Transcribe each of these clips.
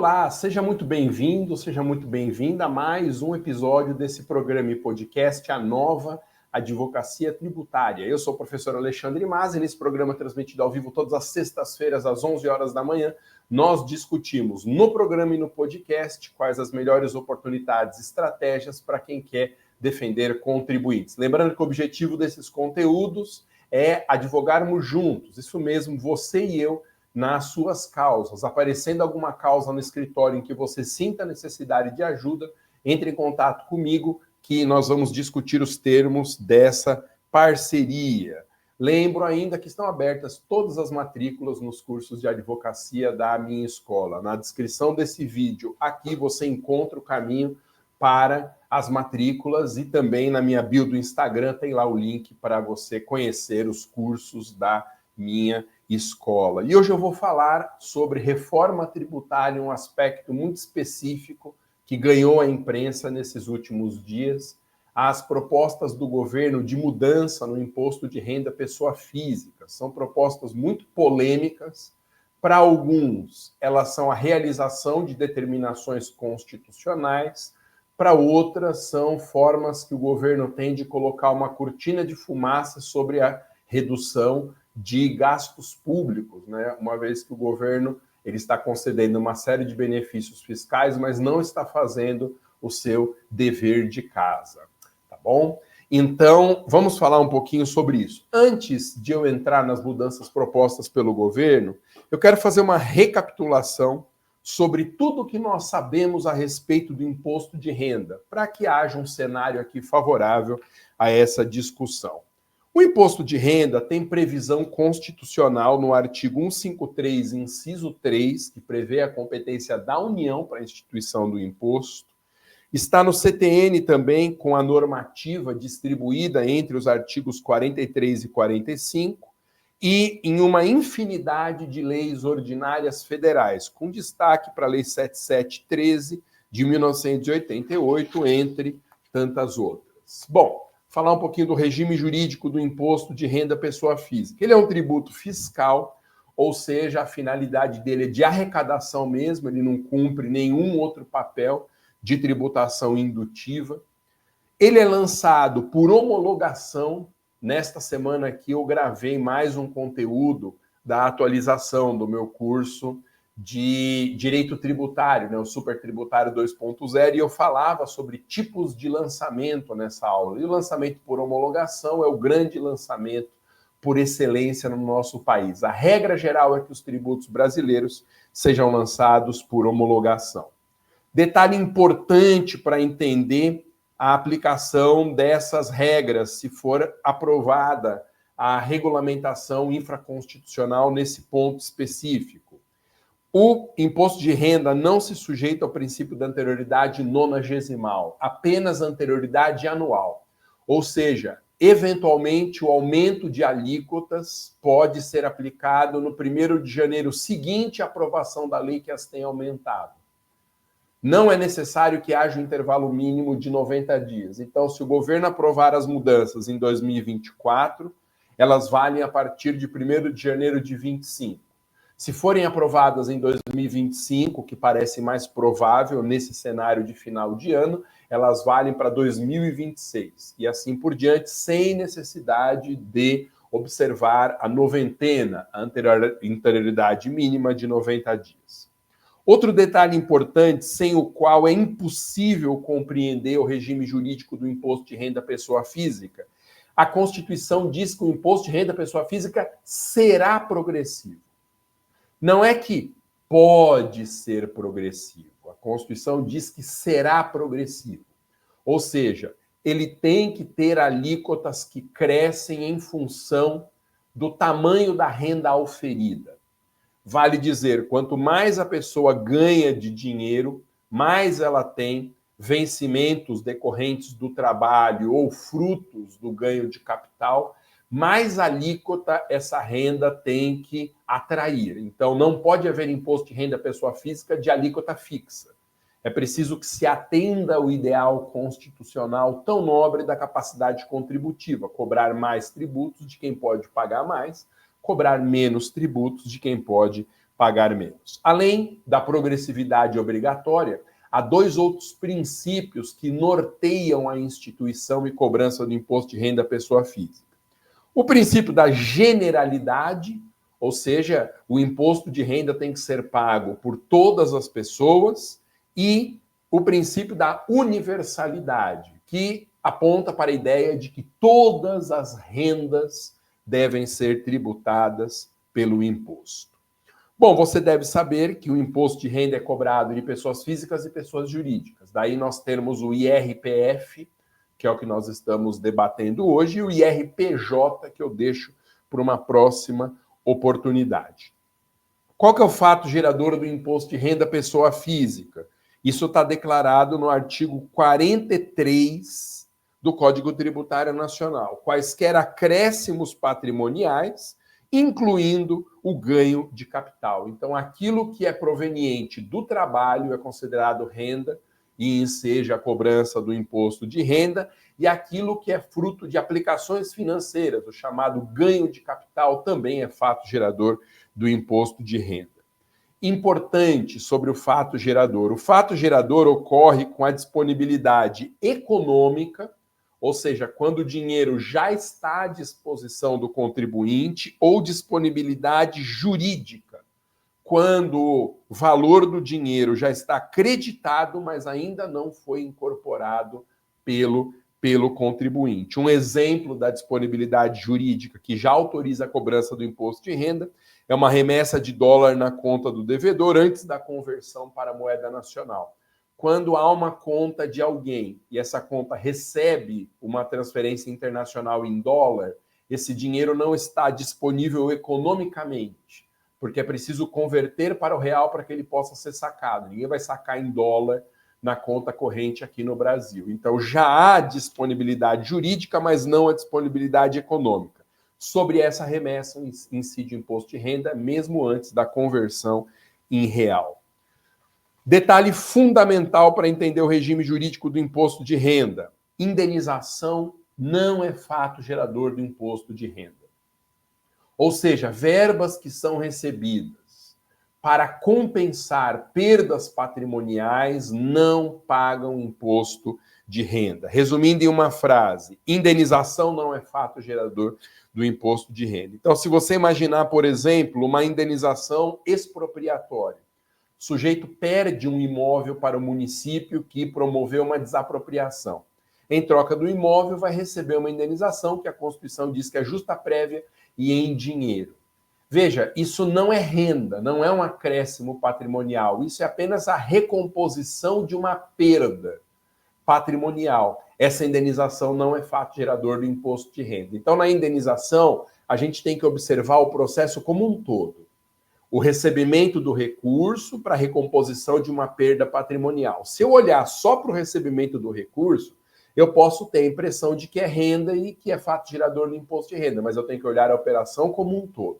Olá, seja muito bem-vindo, seja muito bem-vinda a mais um episódio desse programa e podcast A Nova Advocacia Tributária. Eu sou o professor Alexandre Mas e nesse programa transmitido ao vivo todas as sextas-feiras às 11 horas da manhã, nós discutimos no programa e no podcast quais as melhores oportunidades e estratégias para quem quer defender contribuintes. Lembrando que o objetivo desses conteúdos é advogarmos juntos, isso mesmo, você e eu, nas suas causas. Aparecendo alguma causa no escritório em que você sinta necessidade de ajuda, entre em contato comigo que nós vamos discutir os termos dessa parceria. Lembro ainda que estão abertas todas as matrículas nos cursos de advocacia da minha escola. Na descrição desse vídeo, aqui você encontra o caminho para as matrículas e também na minha bio do Instagram tem lá o link para você conhecer os cursos da minha escola. E hoje eu vou falar sobre reforma tributária, um aspecto muito específico que ganhou a imprensa nesses últimos dias, as propostas do governo de mudança no imposto de renda pessoa física. São propostas muito polêmicas. Para alguns, elas são a realização de determinações constitucionais, para outras, são formas que o governo tem de colocar uma cortina de fumaça sobre a redução de gastos públicos, né? Uma vez que o governo ele está concedendo uma série de benefícios fiscais, mas não está fazendo o seu dever de casa, tá bom? Então, vamos falar um pouquinho sobre isso. Antes de eu entrar nas mudanças propostas pelo governo, eu quero fazer uma recapitulação sobre tudo o que nós sabemos a respeito do imposto de renda, para que haja um cenário aqui favorável a essa discussão. O imposto de renda tem previsão constitucional no artigo 153, inciso 3, que prevê a competência da União para a instituição do imposto. Está no CTN também, com a normativa distribuída entre os artigos 43 e 45, e em uma infinidade de leis ordinárias federais, com destaque para a Lei 7713 de 1988, entre tantas outras. Bom, falar um pouquinho do regime jurídico do imposto de renda pessoa física. Ele é um tributo fiscal, ou seja, a finalidade dele é de arrecadação mesmo, ele não cumpre nenhum outro papel de tributação indutiva. Ele é lançado por homologação. Nesta semana aqui eu gravei mais um conteúdo da atualização do meu curso de Direito Tributário, né, o Super Tributário 2.0, e eu falava sobre tipos de lançamento nessa aula. E o lançamento por homologação é o grande lançamento por excelência no nosso país. A regra geral é que os tributos brasileiros sejam lançados por homologação. Detalhe importante para entender a aplicação dessas regras, se for aprovada a regulamentação infraconstitucional nesse ponto específico. O imposto de renda não se sujeita ao princípio da anterioridade nonagesimal, apenas anterioridade anual. Ou seja, eventualmente o aumento de alíquotas pode ser aplicado no 1º de janeiro seguinte à aprovação da lei que as tem aumentado. Não é necessário que haja um intervalo mínimo de 90 dias. Então, se o governo aprovar as mudanças em 2024, elas valem a partir de 1º de janeiro de 25. Se forem aprovadas em 2025, que parece mais provável nesse cenário de final de ano, elas valem para 2026. E assim por diante, sem necessidade de observar a noventena, a anterioridade mínima de 90 dias. Outro detalhe importante, sem o qual é impossível compreender o regime jurídico do imposto de renda pessoa física, a Constituição diz que o imposto de renda pessoa física será progressivo. Não é que pode ser progressivo. A Constituição diz que será progressivo. Ou seja, ele tem que ter alíquotas que crescem em função do tamanho da renda auferida. Vale dizer, quanto mais a pessoa ganha de dinheiro, mais ela tem vencimentos decorrentes do trabalho ou frutos do ganho de capital, mais alíquota essa renda tem que atrair. Então, não pode haver imposto de renda pessoa física de alíquota fixa. É preciso que se atenda ao ideal constitucional tão nobre da capacidade contributiva, cobrar mais tributos de quem pode pagar mais, cobrar menos tributos de quem pode pagar menos. Além da progressividade obrigatória, há dois outros princípios que norteiam a instituição e cobrança do imposto de renda à pessoa física. O princípio da generalidade, ou seja, o imposto de renda tem que ser pago por todas as pessoas, e o princípio da universalidade, que aponta para a ideia de que todas as rendas devem ser tributadas pelo imposto. Bom, você deve saber que o imposto de renda é cobrado de pessoas físicas e pessoas jurídicas. Daí nós temos o IRPF, que é o que nós estamos debatendo hoje, e o IRPJ, que eu deixo para uma próxima oportunidade. Qual que é o fato gerador do imposto de renda pessoa física? Isso está declarado no artigo 43 do Código Tributário Nacional. Quaisquer acréscimos patrimoniais, incluindo o ganho de capital. Então, aquilo que é proveniente do trabalho é considerado renda e enseja a cobrança do imposto de renda, e aquilo que é fruto de aplicações financeiras, o chamado ganho de capital, também é fato gerador do imposto de renda. Importante sobre o fato gerador. O fato gerador ocorre com a disponibilidade econômica, ou seja, quando o dinheiro já está à disposição do contribuinte, ou disponibilidade jurídica, quando o valor do dinheiro já está acreditado, mas ainda não foi incorporado pelo contribuinte. Um exemplo da disponibilidade jurídica que já autoriza a cobrança do imposto de renda é uma remessa de dólar na conta do devedor antes da conversão para a moeda nacional. Quando há uma conta de alguém e essa conta recebe uma transferência internacional em dólar, esse dinheiro não está disponível economicamente, porque é preciso converter para o real para que ele possa ser sacado. Ninguém vai sacar em dólar na conta corrente aqui no Brasil. Então já há disponibilidade jurídica, mas não a disponibilidade econômica. Sobre essa remessa incide o imposto de renda, mesmo antes da conversão em real. Detalhe fundamental para entender o regime jurídico do imposto de renda: indenização não é fato gerador do imposto de renda. Ou seja, verbas que são recebidas para compensar perdas patrimoniais não pagam imposto de renda. Resumindo em uma frase, indenização não é fato gerador do imposto de renda. Então, se você imaginar, por exemplo, uma indenização expropriatória, o sujeito perde um imóvel para o município que promoveu uma desapropriação. Em troca do imóvel, vai receber uma indenização que a Constituição diz que é justa prévia e em dinheiro. Veja, isso não é renda, não é um acréscimo patrimonial, isso é apenas a recomposição de uma perda patrimonial. Essa indenização não é fato gerador do imposto de renda. Então, na indenização, a gente tem que observar o processo como um todo. O recebimento do recurso para a recomposição de uma perda patrimonial. Se eu olhar só para o recebimento do recurso, eu posso ter a impressão de que é renda e que é fato gerador do imposto de renda, mas eu tenho que olhar a operação como um todo.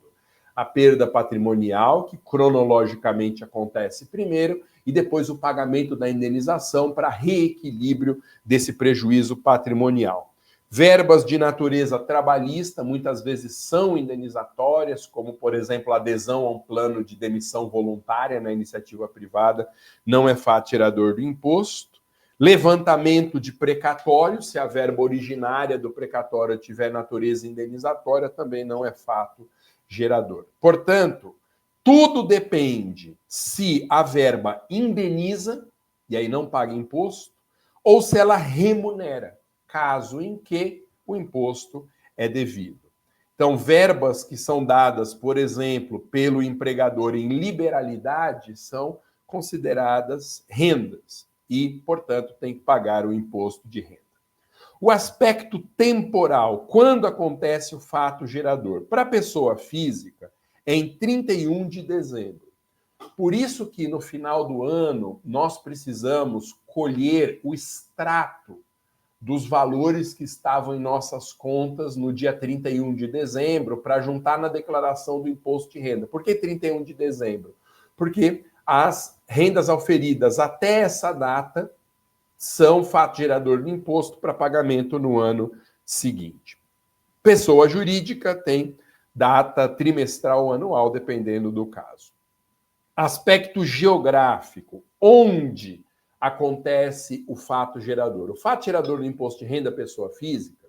A perda patrimonial, que cronologicamente acontece primeiro, e depois o pagamento da indenização para reequilíbrio desse prejuízo patrimonial. Verbas de natureza trabalhista muitas vezes são indenizatórias, como, por exemplo, a adesão a um plano de demissão voluntária na iniciativa privada, não é fato gerador do imposto. Levantamento de precatório, se a verba originária do precatório tiver natureza indenizatória, também não é fato gerador. Portanto, tudo depende se a verba indeniza, e aí não paga imposto, ou se ela remunera, caso em que o imposto é devido. Então, verbas que são dadas, por exemplo, pelo empregador em liberalidade são consideradas rendas e, portanto, tem que pagar o imposto de renda. O aspecto temporal, quando acontece o fato gerador? Para a pessoa física, é em 31 de dezembro. Por isso que no final do ano nós precisamos colher o extrato dos valores que estavam em nossas contas no dia 31 de dezembro para juntar na declaração do imposto de renda. Por que 31 de dezembro? Porque as rendas auferidas até essa data são fato gerador de imposto para pagamento no ano seguinte. Pessoa jurídica tem data trimestral ou anual, dependendo do caso. Aspecto geográfico. Onde acontece o fato gerador? O fato gerador do imposto de renda à pessoa física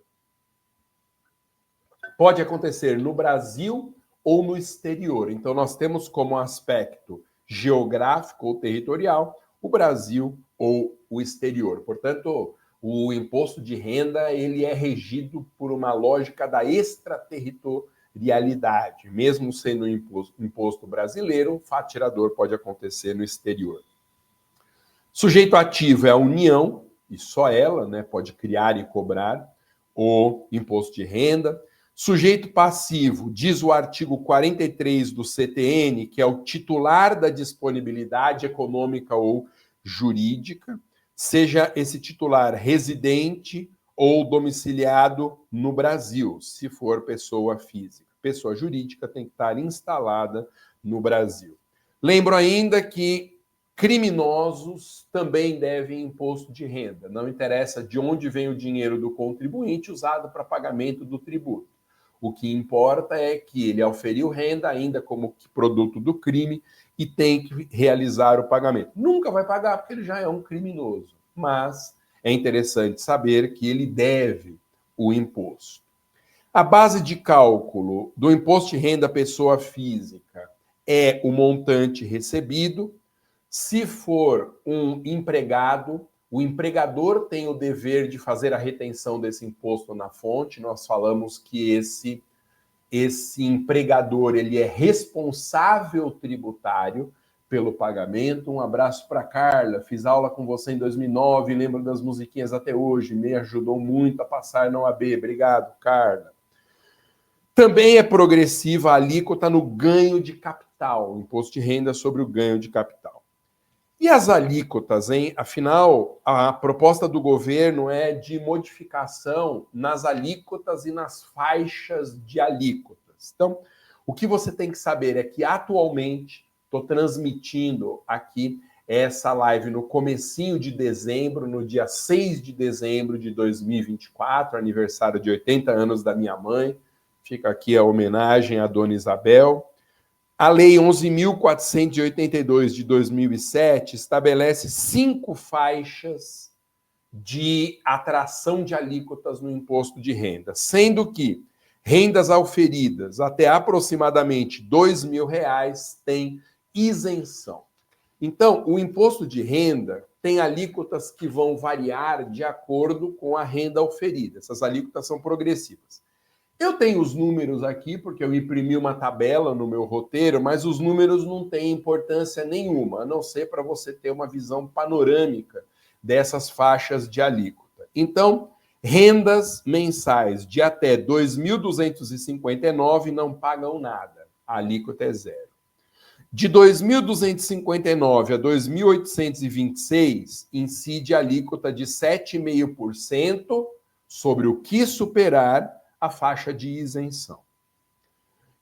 pode acontecer no Brasil ou no exterior. Então, nós temos como aspecto geográfico ou territorial o Brasil ou o exterior. Portanto, o imposto de renda ele é regido por uma lógica da extraterritorialidade. Mesmo sendo imposto brasileiro, o fato gerador pode acontecer no exterior. Sujeito ativo é a União, e só ela, né, pode criar e cobrar o imposto de renda. Sujeito passivo, diz o artigo 43 do CTN, que é o titular da disponibilidade econômica ou jurídica, seja esse titular residente ou domiciliado no Brasil, se for pessoa física. Pessoa jurídica tem que estar instalada no Brasil. Lembro ainda que criminosos também devem imposto de renda. Não interessa de onde vem o dinheiro do contribuinte usado para pagamento do tributo. O que importa é que ele auferiu renda ainda como produto do crime e tem que realizar o pagamento. Nunca vai pagar porque ele já é um criminoso, mas é interessante saber que ele deve o imposto. A base de cálculo do imposto de renda à pessoa física é o montante recebido. Se for um empregado, o empregador tem o dever de fazer a retenção desse imposto na fonte. Nós falamos que esse empregador ele é responsável tributário pelo pagamento. Um abraço para Carla. Fiz aula com você em 2009, lembro das musiquinhas até hoje. Me ajudou muito a passar na OAB. Obrigado, Carla. Também é progressiva a alíquota no ganho de capital, o imposto de renda sobre o ganho de capital. E as alíquotas, hein? Afinal, a proposta do governo é de modificação nas alíquotas e nas faixas de alíquotas. Então, o que você tem que saber é que atualmente estou transmitindo aqui essa live no comecinho de dezembro, no dia 6 de dezembro de 2024, aniversário de 80 anos da minha mãe. Fica aqui a homenagem à Dona Isabel. A Lei 11.482 de 2007 estabelece 5 faixas de atração de alíquotas no imposto de renda, sendo que rendas auferidas até aproximadamente R$ 2.000 têm isenção. Então, o imposto de renda tem alíquotas que vão variar de acordo com a renda auferida. Essas alíquotas são progressivas. Eu tenho os números aqui, porque eu imprimi uma tabela no meu roteiro, mas os números não têm importância nenhuma, a não ser para você ter uma visão panorâmica dessas faixas de alíquota. Então, rendas mensais de até 2.259 não pagam nada, a alíquota é zero. De 2.259 a 2.826, incide a alíquota de 7,5% sobre o que superar a faixa de isenção.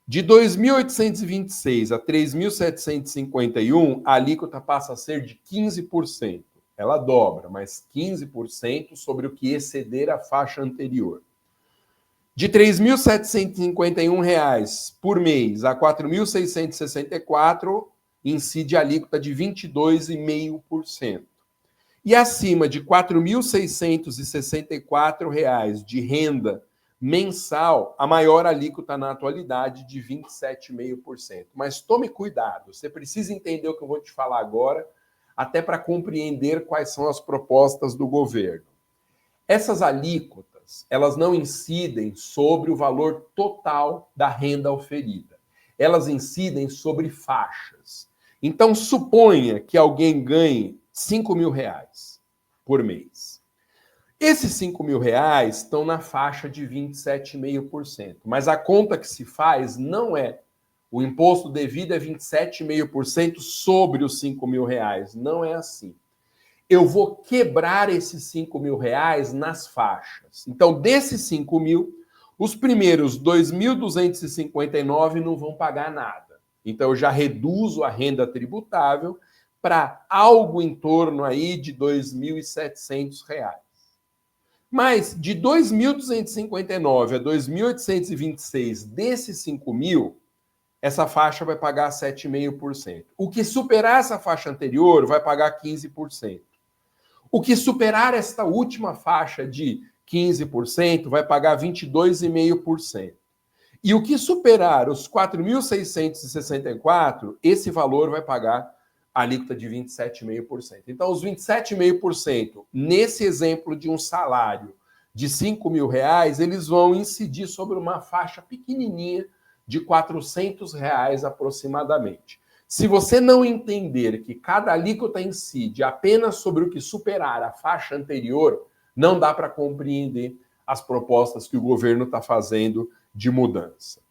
De 2.826 a 3.751, a alíquota passa a ser de 15%. Ela dobra, mas 15% sobre o que exceder a faixa anterior. De R$ 3.751 por mês a R$ 4.664, incide a alíquota de 22,5%. E acima de R$ 4.664 de renda mensal, a maior alíquota na atualidade de 27,5%. Mas tome cuidado, você precisa entender o que eu vou te falar agora, até para compreender quais são as propostas do governo. Essas alíquotas, elas não incidem sobre o valor total da renda oferida. Elas incidem sobre faixas. Então, suponha que alguém ganhe R$ 5.000 por mês. Esses R$ 5.000 estão na faixa de 27,5%, mas a conta que se faz não é o imposto devido é 27,5% sobre os R$ 5.000. Não é assim. Eu vou quebrar esses R$ 5.000 nas faixas. Então, desses 5.000, os primeiros 2.259 não vão pagar nada. Então, eu já reduzo a renda tributável para algo em torno aí de R$ 2.700. Mas de 2.259 a 2.826 desses 5.000, essa faixa vai pagar 7,5%. O que superar essa faixa anterior vai pagar 15%. O que superar esta última faixa de 15% vai pagar 22,5%. E o que superar os 4.664, esse valor vai pagar a alíquota de 27,5%. Então, os 27,5%, nesse exemplo de um salário de R$5.000, eles vão incidir sobre uma faixa pequenininha de R$400 aproximadamente. Se você não entender que cada alíquota incide apenas sobre o que superar a faixa anterior, não dá para compreender as propostas que o governo está fazendo de mudança.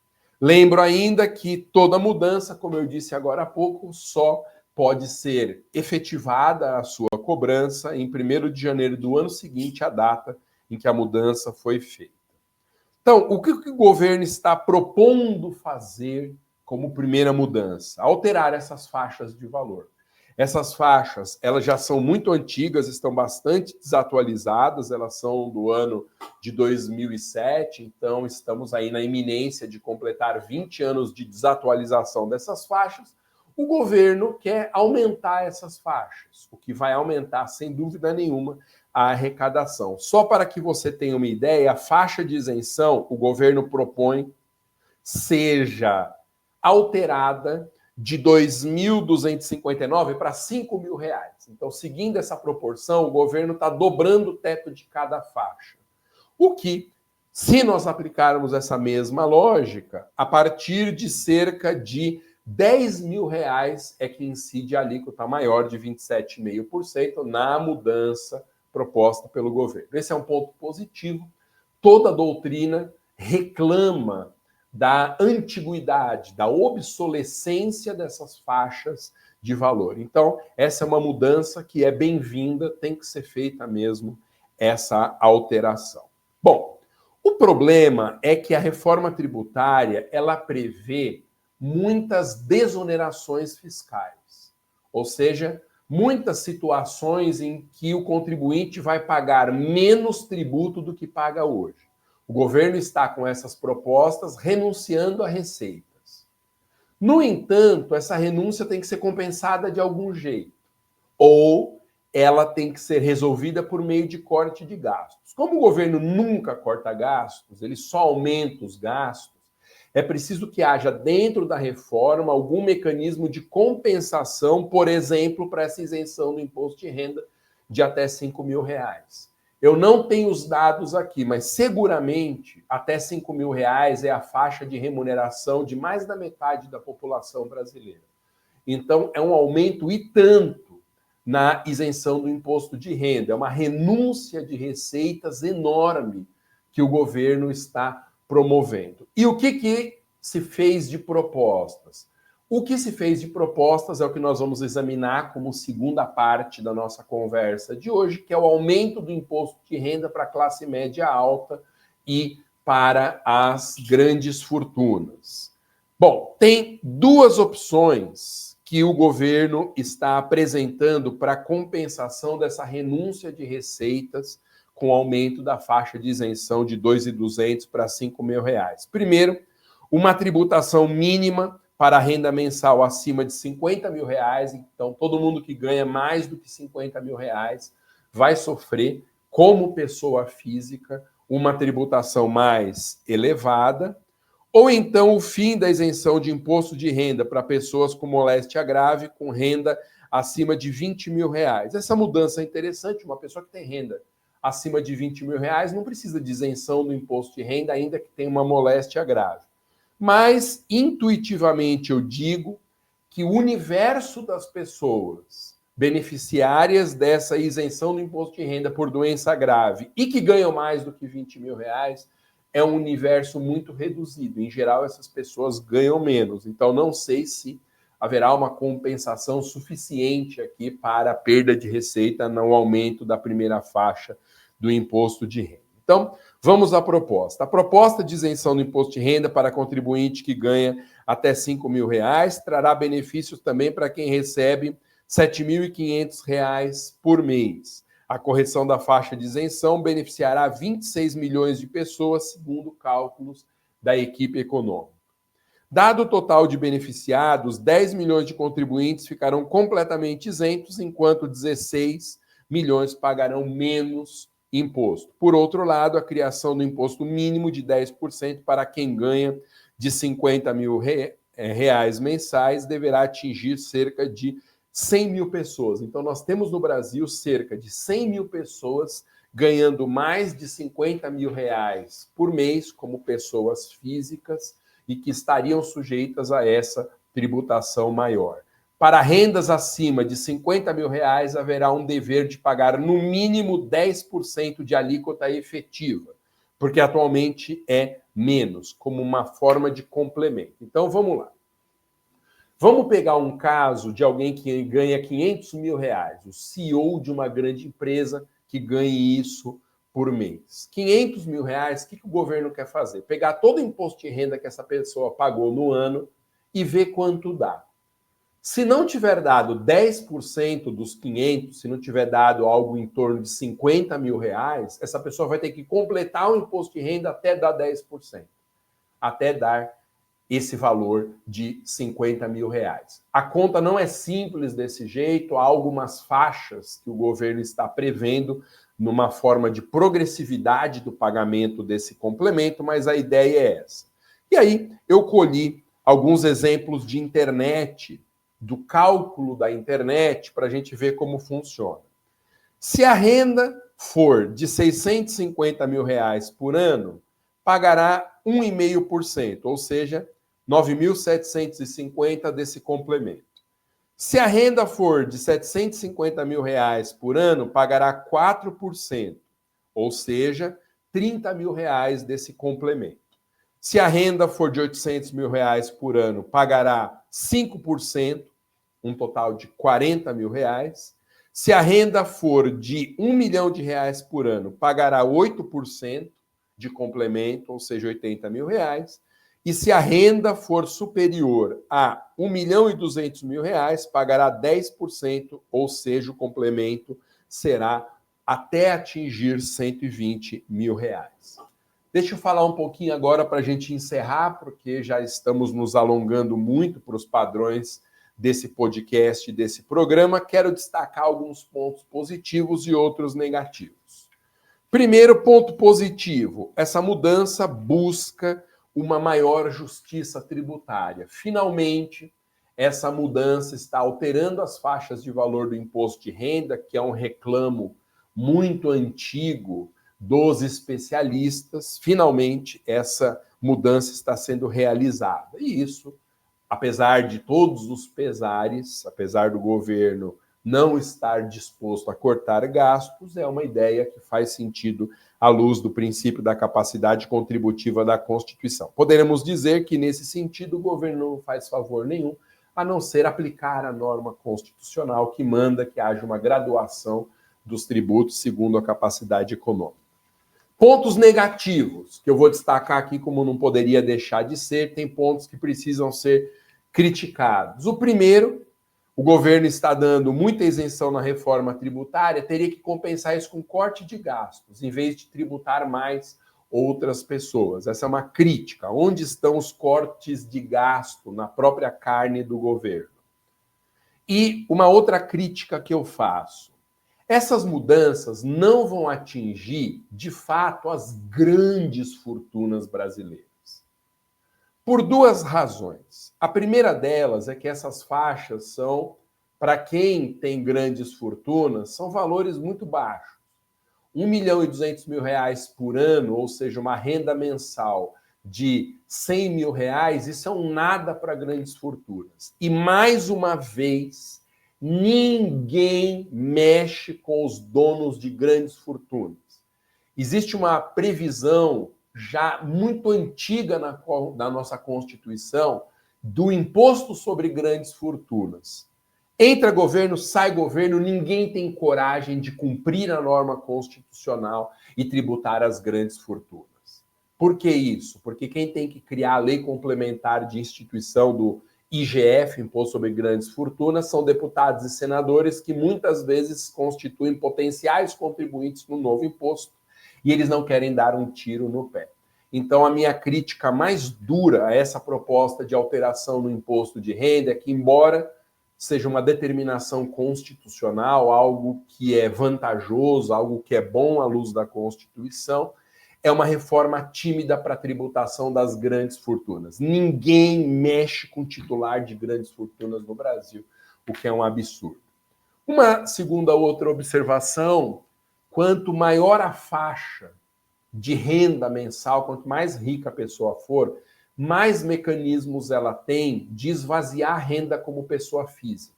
Lembro ainda que toda mudança, como eu disse agora há pouco, só pode ser efetivada a sua cobrança em 1º de janeiro do ano seguinte à data em que a mudança foi feita. Então, o que o governo está propondo fazer como primeira mudança? Alterar essas faixas de valor. Essas faixas, elas já são muito antigas, estão bastante desatualizadas, elas são do ano de 2007, então estamos aí na iminência de completar 20 anos de desatualização dessas faixas. O governo quer aumentar essas faixas, o que vai aumentar, sem dúvida nenhuma, a arrecadação. Só para que você tenha uma ideia, a faixa de isenção, o governo propõe, seja alterada de R$ 2.259 para R$5.000. Então, seguindo essa proporção, o governo está dobrando o teto de cada faixa. O que, se nós aplicarmos essa mesma lógica, a partir de cerca de R$10.000 é que incide a alíquota maior de 27,5% na mudança proposta pelo governo. Esse é um ponto positivo. Toda a doutrina reclama da antiguidade, da obsolescência dessas faixas de valor. Então, essa é uma mudança que é bem-vinda, tem que ser feita mesmo essa alteração. Bom, o problema é que a reforma tributária, ela prevê muitas desonerações fiscais, ou seja, muitas situações em que o contribuinte vai pagar menos tributo do que paga hoje. O governo está com essas propostas renunciando a receitas. No entanto, essa renúncia tem que ser compensada de algum jeito, ou ela tem que ser resolvida por meio de corte de gastos. Como o governo nunca corta gastos, ele só aumenta os gastos, é preciso que haja dentro da reforma algum mecanismo de compensação, por exemplo, para essa isenção do imposto de renda de até R$5.000. Eu não tenho os dados aqui, mas seguramente até R$5.000 é a faixa de remuneração de mais da metade da população brasileira. Então, é um aumento e tanto na isenção do imposto de renda. É uma renúncia de receitas enorme que o governo está promovendo. E o que se fez de propostas? O que se fez de propostas é o que nós vamos examinar como segunda parte da nossa conversa de hoje, que é o aumento do imposto de renda para a classe média alta e para as grandes fortunas. Bom, tem duas opções que o governo está apresentando para compensação dessa renúncia de receitas com o aumento da faixa de isenção de R$ 2.200 para R$ 5.000. Primeiro, uma tributação mínima para a renda mensal acima de R$ 50.000. Então, todo mundo que ganha mais do que R$ 50.000 vai sofrer, como pessoa física, uma tributação mais elevada. Ou então o fim da isenção de imposto de renda para pessoas com moléstia grave, com renda acima de R$ 20.000. Essa mudança é interessante, uma pessoa que tem renda acima de R$ 20.000 não precisa de isenção do imposto de renda, ainda que tenha uma moléstia grave. Mas, intuitivamente, eu digo que o universo das pessoas beneficiárias dessa isenção do imposto de renda por doença grave e que ganham mais do que R$ 20.000 é um universo muito reduzido. Em geral, essas pessoas ganham menos. Então, não sei se haverá uma compensação suficiente aqui para a perda de receita no aumento da primeira faixa do imposto de renda. Então, vamos à proposta. A proposta de isenção do imposto de renda para contribuinte que ganha até R$ 5.000 trará benefícios também para quem recebe R$ 7.500 por mês. A correção da faixa de isenção beneficiará 26 milhões de pessoas, segundo cálculos da equipe econômica. Dado o total de beneficiados, 10 milhões de contribuintes ficarão completamente isentos, enquanto 16 milhões pagarão menos imposto. Por outro lado, a criação do imposto mínimo de 10% para quem ganha de 50 mil reais mensais deverá atingir cerca de 100 mil pessoas. Então, nós temos no Brasil cerca de 100 mil pessoas ganhando mais de 50 mil reais por mês como pessoas físicas e que estariam sujeitas a essa tributação maior. Para rendas acima de 50 mil reais, haverá um dever de pagar no mínimo 10% de alíquota efetiva, porque atualmente é menos, como uma forma de complemento. Então, vamos lá. Vamos pegar um caso de alguém que ganha 500 mil reais, o CEO de uma grande empresa que ganhe isso por mês. 500 mil reais, o que o governo quer fazer? Pegar todo o imposto de renda que essa pessoa pagou no ano e ver quanto dá. Se não tiver dado 10% dos 500, se não tiver dado algo em torno de 50 mil reais, essa pessoa vai ter que completar o imposto de renda até dar 10%, até dar esse valor de 50 mil reais. A conta não é simples desse jeito, há algumas faixas que o governo está prevendo numa forma de progressividade do pagamento desse complemento, mas a ideia é essa. E aí eu colhi alguns exemplos de internet, do cálculo da internet, para a gente ver como funciona. Se a renda for de 650 mil reais por ano, pagará 1,5%, ou seja, 9.750 desse complemento. Se a renda for de 750 mil reais por ano, pagará 4%, ou seja, 30 mil reais desse complemento. Se a renda for de 800 mil reais por ano, pagará 5%, um total de 40 mil reais. Se a renda for de 1 milhão de reais por ano, pagará 8% de complemento, ou seja, 80 mil reais. E se a renda for superior a 1 milhão e 200 mil reais, pagará 10%, ou seja, o complemento será até atingir 120 mil reais. Deixa eu falar um pouquinho agora para a gente encerrar, porque já estamos nos alongando muito para os padrões desse podcast, desse programa. Quero destacar alguns pontos positivos e outros negativos. Primeiro ponto positivo, essa mudança busca uma maior justiça tributária. Finalmente, essa mudança está alterando as faixas de valor do imposto de renda, que é um reclamo muito antigo dos especialistas. Finalmente, essa mudança está sendo realizada. E isso, apesar de todos os pesares, apesar do governo não estar disposto a cortar gastos, é uma ideia que faz sentido à luz do princípio da capacidade contributiva da Constituição. Poderemos dizer que, nesse sentido, o governo não faz favor nenhum, a não ser aplicar a norma constitucional que manda que haja uma graduação dos tributos segundo a capacidade econômica. Pontos negativos, que eu vou destacar aqui como não poderia deixar de ser, tem pontos que precisam ser criticados. O primeiro, o governo está dando muita isenção na reforma tributária, teria que compensar isso com corte de gastos, em vez de tributar mais outras pessoas. Essa é uma crítica. Onde estão os cortes de gasto na própria carne do governo? E uma outra crítica que eu faço. Essas mudanças não vão atingir, de fato, as grandes fortunas brasileiras. Por duas razões. A primeira delas é que essas faixas são, para quem tem grandes fortunas, são valores muito baixos. 1 milhão e 200 mil reais por ano, ou seja, uma renda mensal de 100 mil reais, isso é um nada para grandes fortunas. E, mais uma vez, ninguém mexe com os donos de grandes fortunas. Existe uma previsão já muito antiga na nossa Constituição do imposto sobre grandes fortunas. Entra governo, sai governo, ninguém tem coragem de cumprir a norma constitucional e tributar as grandes fortunas. Por que isso? Porque quem tem que criar a lei complementar de instituição do IGF, Imposto sobre Grandes Fortunas, são deputados e senadores que muitas vezes constituem potenciais contribuintes no novo imposto e eles não querem dar um tiro no pé. Então, a minha crítica mais dura a essa proposta de alteração no imposto de renda é que, embora seja uma determinação constitucional, algo que é vantajoso, algo que é bom à luz da Constituição, é uma reforma tímida para a tributação das grandes fortunas. Ninguém mexe com titular de grandes fortunas no Brasil, o que é um absurdo. Uma segunda outra observação, quanto maior a faixa de renda mensal, quanto mais rica a pessoa for, mais mecanismos ela tem de esvaziar a renda como pessoa física.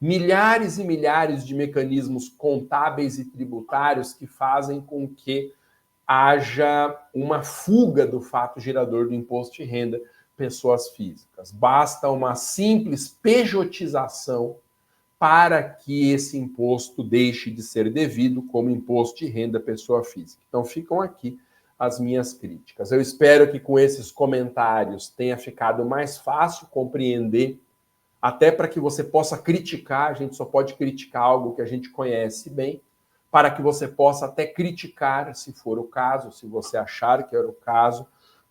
Milhares e milhares de mecanismos contábeis e tributários que fazem com que haja uma fuga do fato gerador do imposto de renda pessoas físicas. Basta uma simples pejotização para que esse imposto deixe de ser devido como imposto de renda pessoa física. Então ficam aqui as minhas críticas. Eu espero que com esses comentários tenha ficado mais fácil compreender, até para que você possa criticar, a gente só pode criticar algo que a gente conhece bem, para que você possa até criticar, se for o caso, se você achar que era o caso,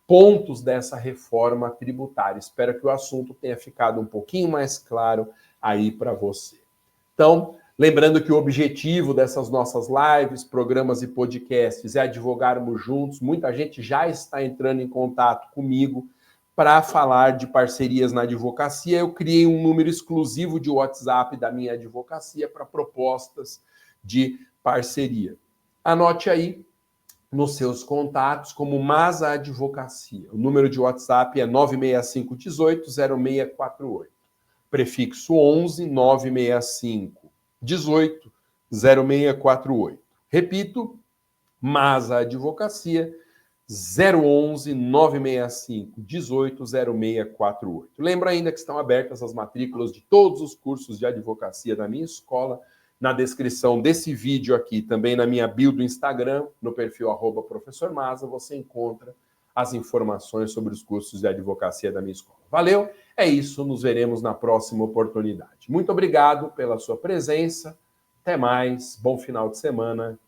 pontos dessa reforma tributária. Espero que o assunto tenha ficado um pouquinho mais claro aí para você. Então, lembrando que o objetivo dessas nossas lives, programas e podcasts é advogarmos juntos. Muita gente já está entrando em contato comigo para falar de parcerias na advocacia. Eu criei um número exclusivo de WhatsApp da minha advocacia para propostas de parceria. Anote aí nos seus contatos como Masa Advocacia. O número de WhatsApp é 965 18 0648. Prefixo 11 965 18 0648. Repito, Masa Advocacia 011 965 18 0648. Lembro ainda que estão abertas as matrículas de todos os cursos de advocacia da minha escola. Na descrição desse vídeo aqui, também na minha bio do Instagram, no perfil @Professor Masa, você encontra as informações sobre os cursos de advocacia da minha escola. Valeu? É isso, nos veremos na próxima oportunidade. Muito obrigado pela sua presença. Até mais, bom final de semana.